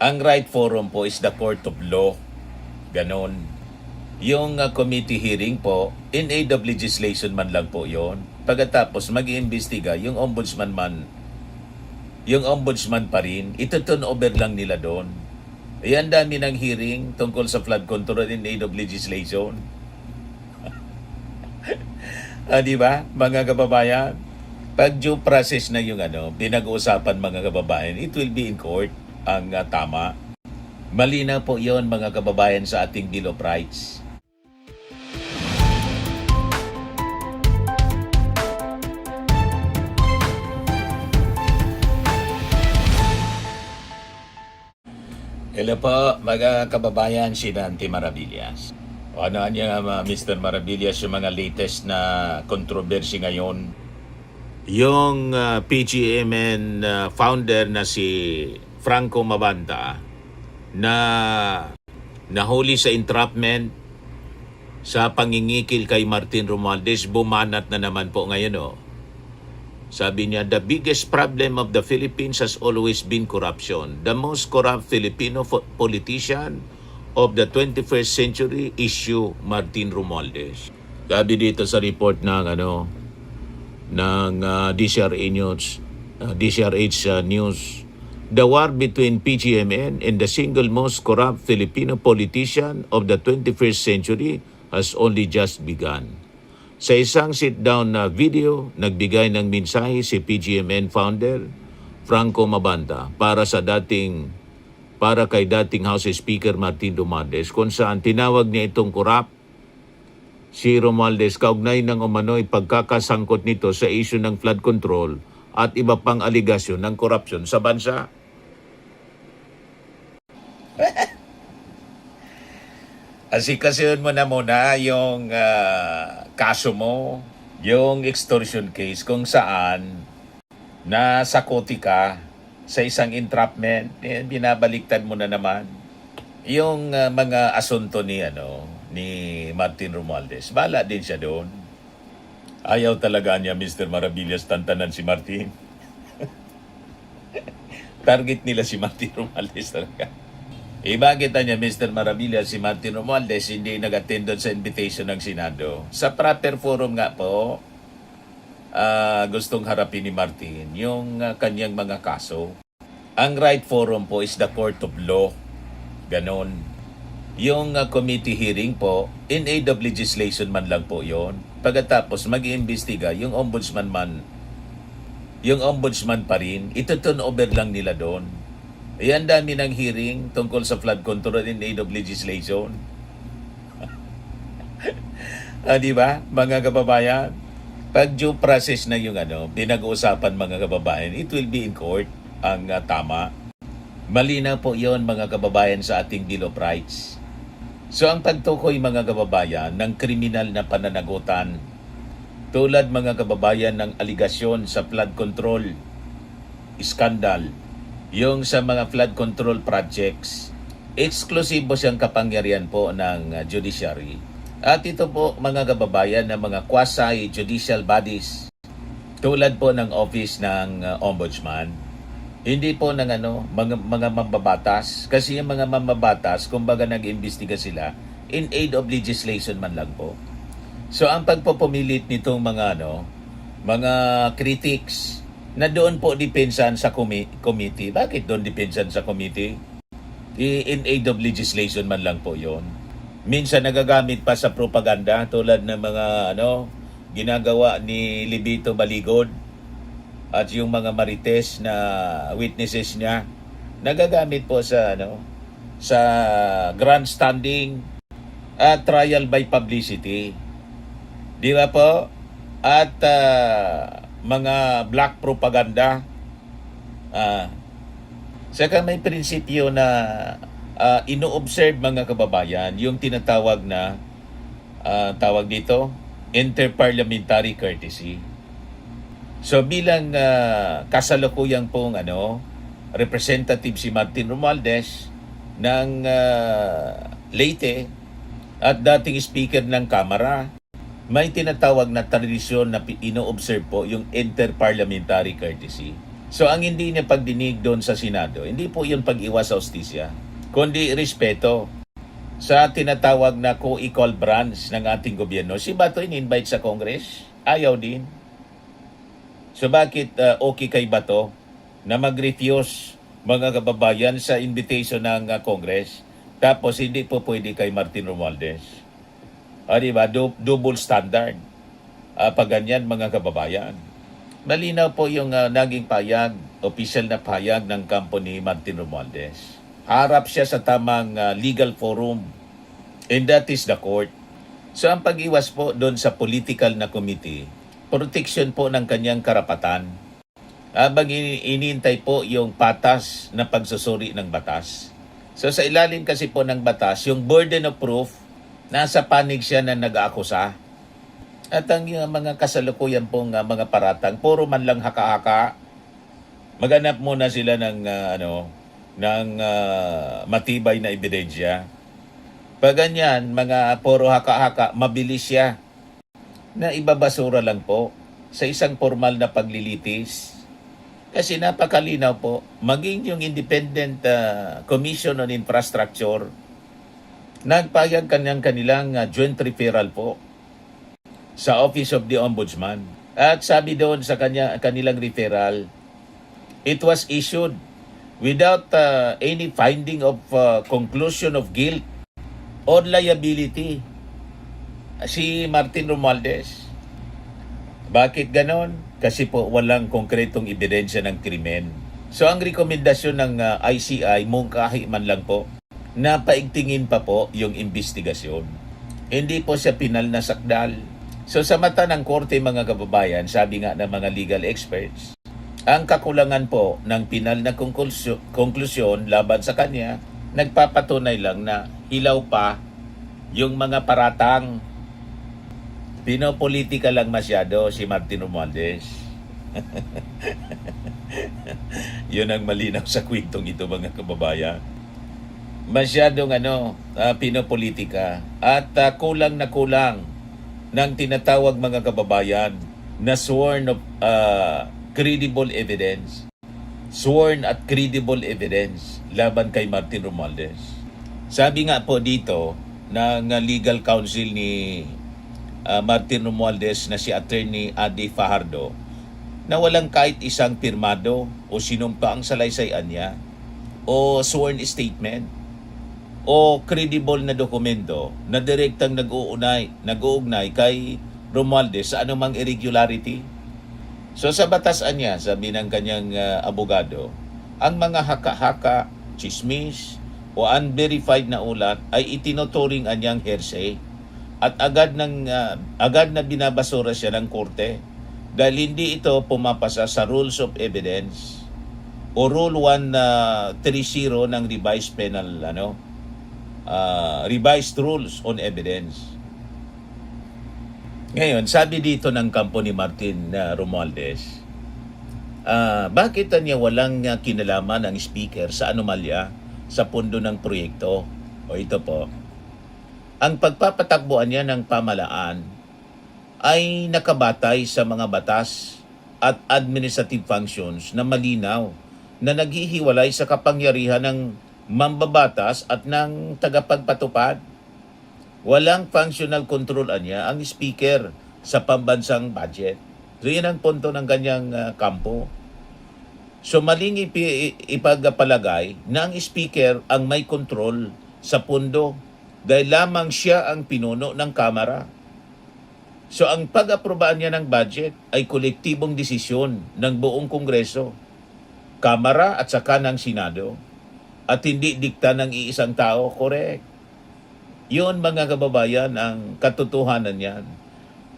Ang right forum po is the court of law. Ganon. Yung committee hearing po, in aid of legislation man lang po yon. Pagkatapos mag-iimbestiga, yung ombudsman pa rin, ito-turn over lang nila doon. Ayan, dami ng hearing tungkol sa flood control in aid of legislation. Di ba, mga kababayan? Pag due process na yung pinag-uusapan mga kababayan, it will be in court ang tama. Malinaw po yon mga kababayan sa ating Bill of Rights. Hello po mga kababayan, si Dante Maravillas. Ano niya Mr. Maravillas yung mga latest na controversy ngayon? Yung PGMN founder na si Franco Mabanta na nahuli sa entrapment sa pangingikil kay Martin Romualdez, bumanat na naman po ngayon. Sabi niya, the biggest problem of the Philippines has always been corruption. The most corrupt Filipino politician of the 21st century is you, Martin Romualdez. Sabi dito sa report ng DCRH News, the war between PGMN and the single most corrupt Filipino politician of the 21st century has only just begun. Sa isang sit-down na video, nagbigay ng mensahe si PGMN founder Franco Mabanta para kay dating House Speaker Martin Romualdez, kung saan tinawag niya itong corrupt si Romualdez kaugnay ng umano'y pagkakasangkot nito sa issue ng flood control at iba pang aligasyon ng korupsyon sa bansa. Asikasuhin mo na muna yung kaso mo, yung extortion case kung saan nasakoti ka sa isang entrapment, binabaliktad mo na naman yung mga asunto ni Martin Romualdez. Bala din siya doon. Ayaw talaga niya Mr. Maravillas tantanan si Martin. Target nila si Martin Romualdez talaga. Bakit niya Mr. Maravillas si Martin Romualdez hindi nag-attend doon sa invitation ng Senado? Sa proper forum nga po, gustong harapin ni Martin yung kanyang mga kaso. Ang right forum po is the court of law. Ganon. Yung committee hearing po, in aid of legislation man lang po yon. Pagkatapos mag-iimbestiga, yung ombudsman pa rin, ito-turn over lang nila doon. Ayan, dami ng hearing tungkol sa flood control in aid of legislation. Di ba, mga kababayan? Pag due process na yung pinag-uusapan mga kababayan, it will be in court ang tama. Malinaw po yon mga kababayan sa ating Bill of Rights. So ang pagtukoy mga kababayan ng kriminal na pananagutan, tulad mga kababayan ng aligasyon sa flood control, skandal, yung sa mga flood control projects, eksklusibo siyang kapangyarihan po ng judiciary. At ito po mga kababayan ng mga quasi-judicial bodies, tulad po ng office ng ombudsman, hindi po ng mga mambabatas, kasi yung mga mambabatas, kumbaga nag-imbestiga sila, in aid of legislation man lang po. So ang pagpupumilit nitong mga critics, na doon po depensan sa committee. Bakit doon depensan sa committee? In aid of legislation man lang po yon. Minsan nagagamit pa sa propaganda tulad ng mga ginagawa ni Libito Baligod at yung mga marites na witnesses niya. Nagagamit po sa sa grandstanding at trial by publicity. Di ba po? At mga black propaganda. Saka may prinsipyo na ino-observe mga kababayan, yung tinatawag na tawag dito, interparliamentary courtesy. So bilang kasalukuyang pong representative si Martin Romualdez ng Leyte at dating speaker ng Kamara, may tinatawag na tradisyon na ino-observe po yung interparliamentary courtesy. So ang hindi niya pagdinig doon sa Senado, hindi po yun pag-iwas sa hustisya, kundi respeto sa tinatawag na co-equal branch ng ating gobyerno. Si Bato in-invite sa Congress, ayaw din. So bakit okay kay Bato na mag-refuse mga kababayan sa invitation ng Congress, tapos hindi po pwede kay Martin Romualdez? Diba? Double standard. Pag ganyan mga kababayan. Malinaw po yung naging payag, official na payag ng kampo ni Martin Romualdez. Harap siya sa tamang legal forum, and that is the court. So ang pag-iwas po doon sa political na committee, protection po ng kanyang karapatan. Habang inintay po yung patas na pagsusuri ng batas. So sa ilalim kasi po ng batas, yung burden of proof, nasa panig siya na nag-aakusa. At ang mga kasalukuyan pong mga paratang, puro man lang haka-haka. Maghanap muna sila ng matibay na ebidensya. Pag ganyan, mga puro haka-haka, mabilis siya na ibabasura lang po sa isang formal na paglilitis. Kasi napakalinaw po, maging yung Independent Commission on Infrastructure, nagpayag kanilang joint referral po sa Office of the Ombudsman. At sabi doon sa kanilang referral, it was issued without any finding of conclusion of guilt or liability. Si Martin Romualdez. Bakit ganon? Kasi po walang konkretong ebidensya ng krimen. So ang rekomendasyon ng ICI, mungkahi man lang po, na paigtingin pa po yung investigasyon. Hindi po siya pinal na sakdal. So sa mata ng korte mga kababayan, sabi nga ng mga legal experts, ang kakulangan po ng pinal na konklusyon laban sa kanya, nagpapatunay lang na hilaw pa yung mga paratang. Pinopolitika lang masyado si Martin Romualdez. Yun ang malinaw sa kwentong ito mga kababayan. Masyadong pinopolitika at kulang na kulang ng tinatawag mga kababayan na sworn of credible evidence. Sworn at credible evidence laban kay Martin Romualdez. Sabi nga po dito ng legal counsel ni Martin Romualdez na si Attorney Adi Fajardo na walang kahit isang pirmado o sinumpa ang salaysay niya o sworn statement o credible na dokumento na direktang nag-uugnay kay Romualdez sa anumang irregularity. So sa batas niya, sabi ng kanyang abogado, ang mga haka-haka, chismis o unverified na ulat ay itinuturing anyang hearsay at agad na binabasura siya ng korte dahil hindi ito pumapasa sa Rules of Evidence o Rule 130 ng revised penal revised rules on evidence. Ngayon, sabi dito ng kampo ni Martin Romualdez, bakit niya walang kinalaman ang speaker sa anomalya sa pundo ng proyekto? O ito po, ang pagpapatakbuhan niya ng pamalaan ay nakabatay sa mga batas at administrative functions na malinaw na naghihiwalay sa kapangyarihan ng mambabatas at ng tagapagpatupad. Walang functional control niya ang speaker sa pambansang budget. So yan ang punto ng kanyang kampo. So maling ipagpalagay na ang speaker ang may control sa pundo dahil lamang siya ang pinuno ng Kamara. So ang pag-aprobaan niya ng budget ay kolektibong desisyon ng buong Kongreso, Kamara at saka ng Senado at hindi dikta ng iisang tao. Correct. Yun mga kababayan ang katotohanan niyan.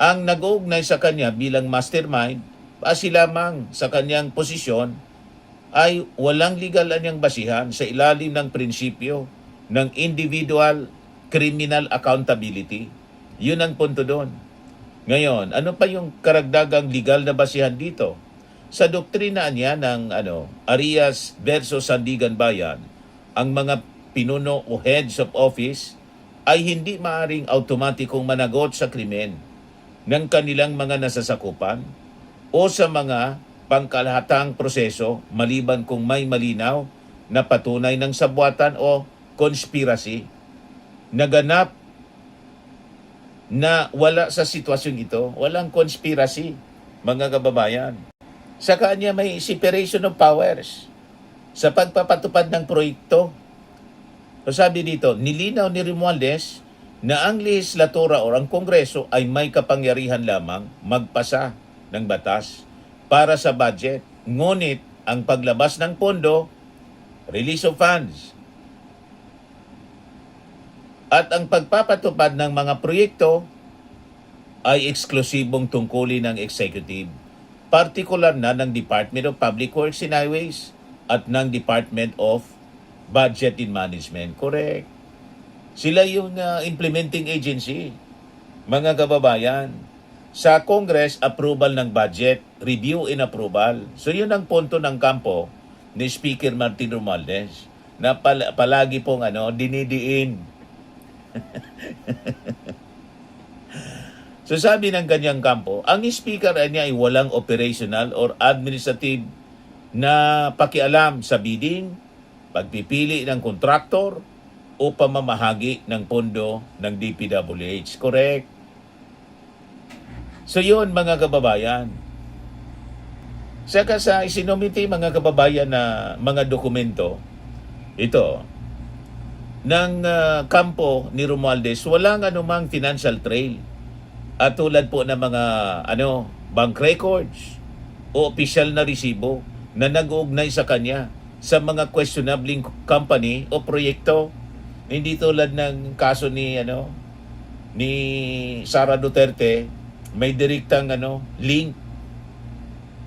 Ang nag-uugnay sa kanya bilang mastermind, pasi lamang sa kanyang posisyon, ay walang legal anyang basihan sa ilalim ng prinsipyo ng individual criminal accountability. Yun ang punto doon. Ngayon, ano pa yung karagdagang legal na basihan dito? Sa doktrina niya ng Arias versus Sandigan Bayan, ang mga pinuno o heads of office ay hindi maaring automatikong managot sa krimen ng kanilang mga nasasakupan o sa mga pangkalahatang proseso maliban kung may malinaw na patunay ng sabwatan o conspiracy. Naganap na wala sa sitwasyon ito, walang conspiracy, mga kababayan. Sa kanya may separation of powers sa pagpapatupad ng proyekto. So sabi dito, nilinaw ni Romualdez na ang legislatura o ang Kongreso ay may kapangyarihan lamang magpasa ng batas para sa budget. Ngunit ang paglabas ng pondo, release of funds, at ang pagpapatupad ng mga proyekto ay eksklusibong tungkulin ng executive, partikular na ng Department of Public Works and Highways at ng Department of Budget and Management. Correct. Sila yung implementing agency, mga kababayan. Sa Congress, approval ng budget, review and approval. So yun ang punto ng kampo ni Speaker Martin Romualdez na palagi pong dinidiin. So sabi ng kanyang kampo, ang speaker niya ay walang operational or administrative na pakialam sa bidding, pagpipili ng kontraktor o pamamahagi ng pondo ng DPWH. Correct? So yun mga kababayan. Saka sa isinumiti mga kababayan na mga dokumento, ito, ng kampo ni Romualdez, walang anumang financial trail. At tulad po ng mga bank records o opisyal na resibo na nag-uugnay sa kanya sa mga questionable company o proyekto. Hindi tulad ng kaso ni Sara Duterte, may direktang link.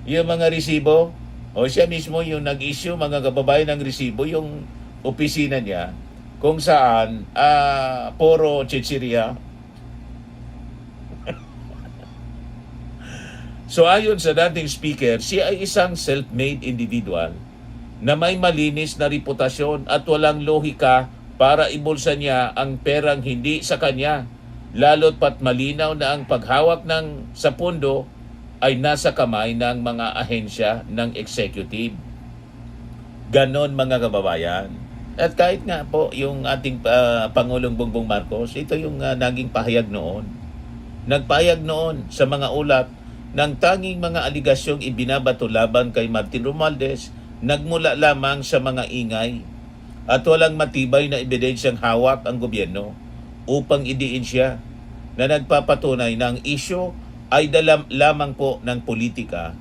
Yung mga resibo, o siya mismo yung nag-issue mga kababayan ng resibo, yung opisina niya, kung saan puro chichirya. So ayon sa dating speaker, siya ay isang self-made individual na may malinis na reputasyon at walang lohika para ibulsa niya ang perang hindi sa kanya, lalo't pat malinaw na ang paghawak sa pondo ay nasa kamay ng mga ahensya ng executive. Ganon mga kababayan. At kahit nga po yung ating Pangulong Bongbong Marcos, ito yung naging pahayag noon. Nagpahayag noon sa mga ulat ng tanging mga aligasyong ibinabato laban kay Martin Romualdez nagmula lamang sa mga ingay at walang matibay na ebidensyang hawak ang gobyerno upang idiin siya na nagpapatunay na ang isyu ay lamang po ng politikal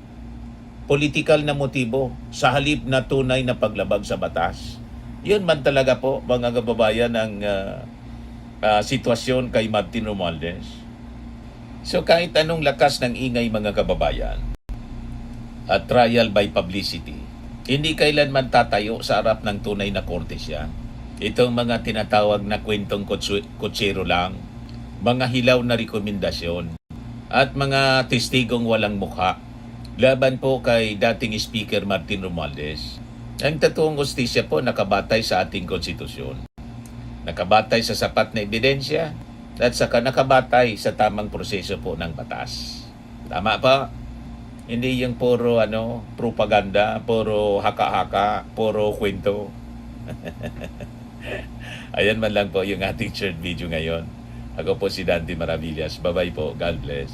na motibo sa halip na tunay na paglabag sa batas. Yun man talaga po mga kababayan ang sitwasyon kay Martin Romualdez. So kahit anong lakas ng ingay mga kababayan at trial by publicity, hindi kailanman tatayo sa harap ng tunay na korte siya. Itong mga tinatawag na kwentong kutsero lang, mga hilaw na rekomendasyon, at mga testigong walang mukha laban po kay dating Speaker Martin Romualdez. Ang totoong hustisya po nakabatay sa ating konstitusyon. Nakabatay sa sapat na ebidensya at saka nakabatay sa tamang proseso po ng batas. Tama pa? Hindi yung puro propaganda, puro haka-haka, puro kwento. Ayan man lang po yung ating short video ngayon. Ako po si Dante Maravillas. Bye-bye po. God bless.